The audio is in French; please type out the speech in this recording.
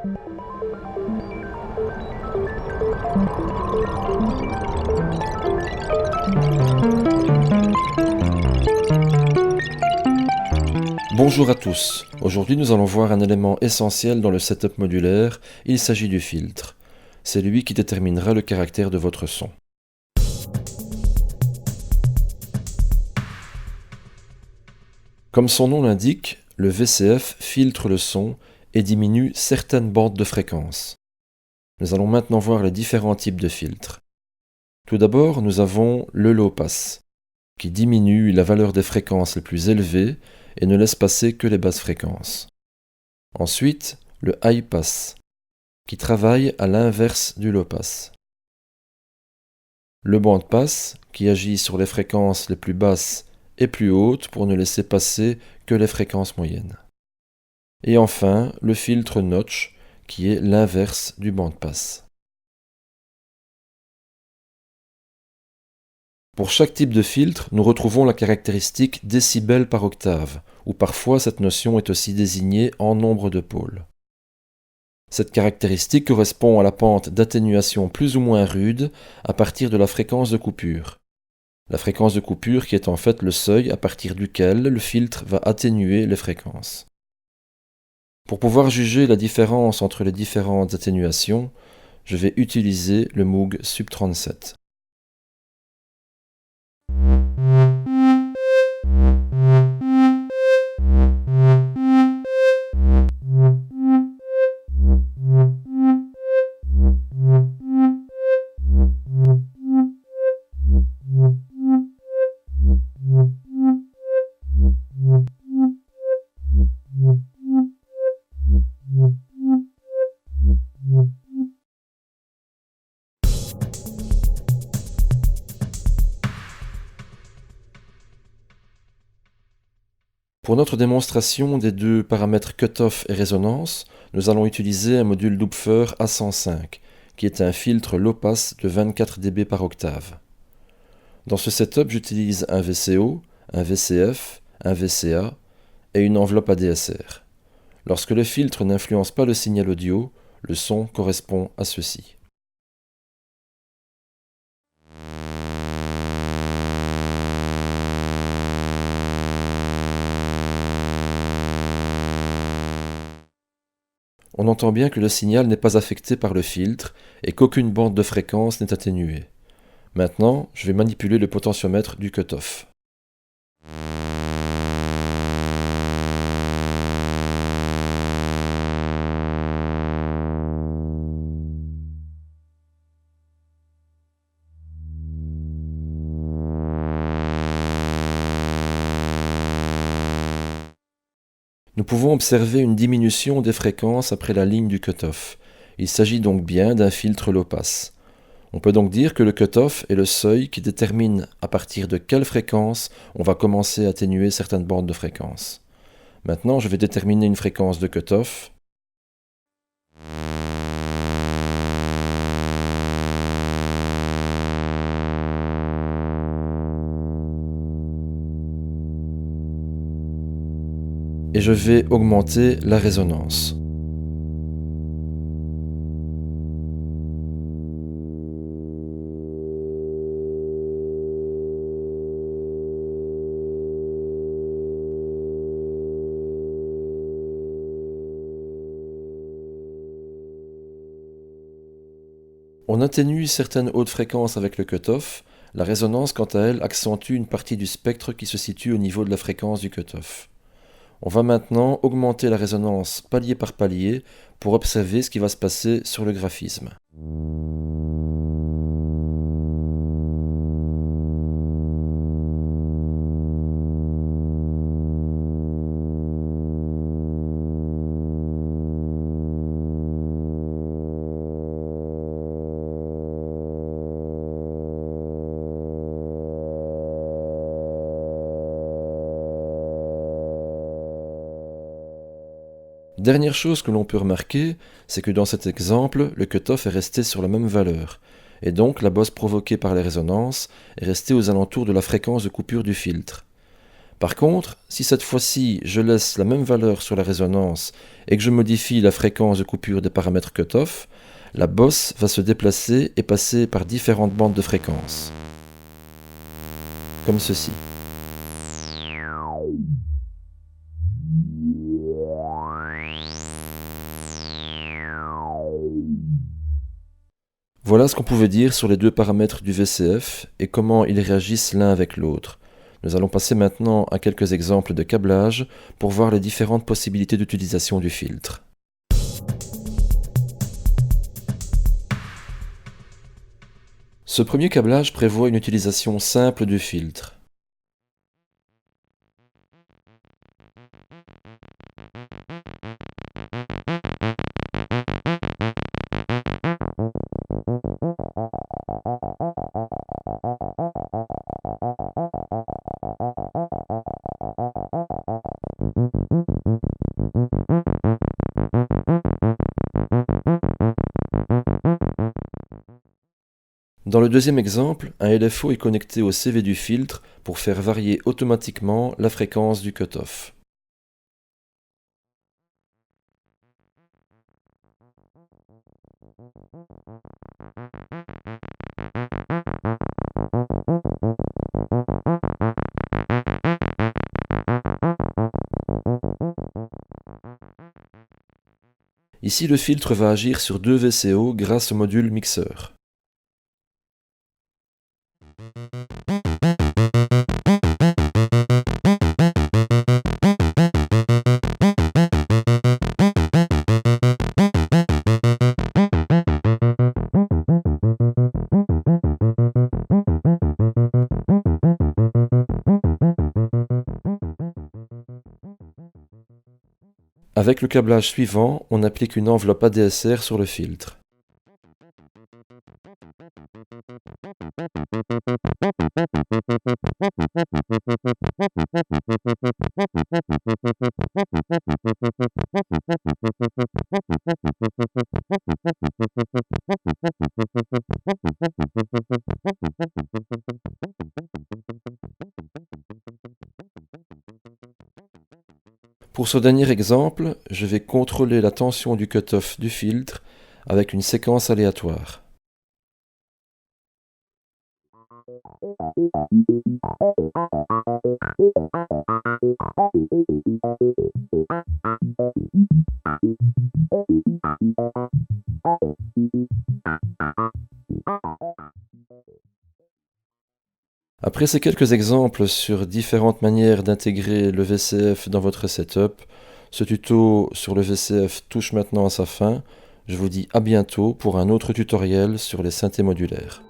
Bonjour à tous, aujourd'hui nous allons voir un élément essentiel dans le setup modulaire, il s'agit du filtre. C'est lui qui déterminera le caractère de votre son. Comme son nom l'indique, le VCF filtre le son et diminue certaines bandes de fréquences. Nous allons maintenant voir les différents types de filtres. Tout d'abord, nous avons le low pass, qui diminue la valeur des fréquences les plus élevées et ne laisse passer que les basses fréquences. Ensuite, le high pass, qui travaille à l'inverse du low pass. Le band pass, qui agit sur les fréquences les plus basses et plus hautes pour ne laisser passer que les fréquences moyennes. Et enfin, le filtre notch, qui est l'inverse du band pass. Pour chaque type de filtre, nous retrouvons la caractéristique décibels par octave, ou parfois cette notion est aussi désignée en nombre de pôles. Cette caractéristique correspond à la pente d'atténuation plus ou moins rude à partir de la fréquence de coupure. La fréquence de coupure qui est en fait le seuil à partir duquel le filtre va atténuer les fréquences. Pour pouvoir juger la différence entre les différentes atténuations, je vais utiliser le Moog Sub 37. Pour notre démonstration des deux paramètres cutoff et résonance, nous allons utiliser un module Doepfer A105, qui est un filtre low pass de 24 dB par octave. Dans ce setup, j'utilise un VCO, un VCF, un VCA et une enveloppe ADSR. Lorsque le filtre n'influence pas le signal audio, le son correspond à ceci. On entend bien que le signal n'est pas affecté par le filtre et qu'aucune bande de fréquence n'est atténuée. Maintenant, je vais manipuler le potentiomètre du cutoff. Nous pouvons observer une diminution des fréquences après la ligne du cutoff. Il s'agit donc bien d'un filtre low pass. On peut donc dire que le cutoff est le seuil qui détermine à partir de quelle fréquence on va commencer à atténuer certaines bandes de fréquences. Maintenant, je vais déterminer une fréquence de cutoff. Et je vais augmenter la résonance. On atténue certaines hautes fréquences avec le cutoff. La résonance, quant à elle, accentue une partie du spectre qui se situe au niveau de la fréquence du cutoff. On va maintenant augmenter la résonance palier par palier pour observer ce qui va se passer sur le graphisme. Dernière chose que l'on peut remarquer, c'est que dans cet exemple, le cutoff est resté sur la même valeur, et donc la bosse provoquée par les résonances est restée aux alentours de la fréquence de coupure du filtre. Par contre, si cette fois-ci je laisse la même valeur sur la résonance et que je modifie la fréquence de coupure des paramètres cutoff, la bosse va se déplacer et passer par différentes bandes de fréquences. Comme ceci. Voilà ce qu'on pouvait dire sur les deux paramètres du VCF et comment ils réagissent l'un avec l'autre. Nous allons passer maintenant à quelques exemples de câblage pour voir les différentes possibilités d'utilisation du filtre. Ce premier câblage prévoit une utilisation simple du filtre. Dans le deuxième exemple, un LFO est connecté au CV du filtre pour faire varier automatiquement la fréquence du cutoff. Ici, le filtre va agir sur deux VCO grâce au module mixeur. Avec le câblage suivant, on applique une enveloppe ADSR sur le filtre. Pour ce dernier exemple, je vais contrôler la tension du cutoff du filtre avec une séquence aléatoire. Après ces quelques exemples sur différentes manières d'intégrer le VCF dans votre setup, ce tuto sur le VCF touche maintenant à sa fin. Je vous dis à bientôt pour un autre tutoriel sur les synthés modulaires.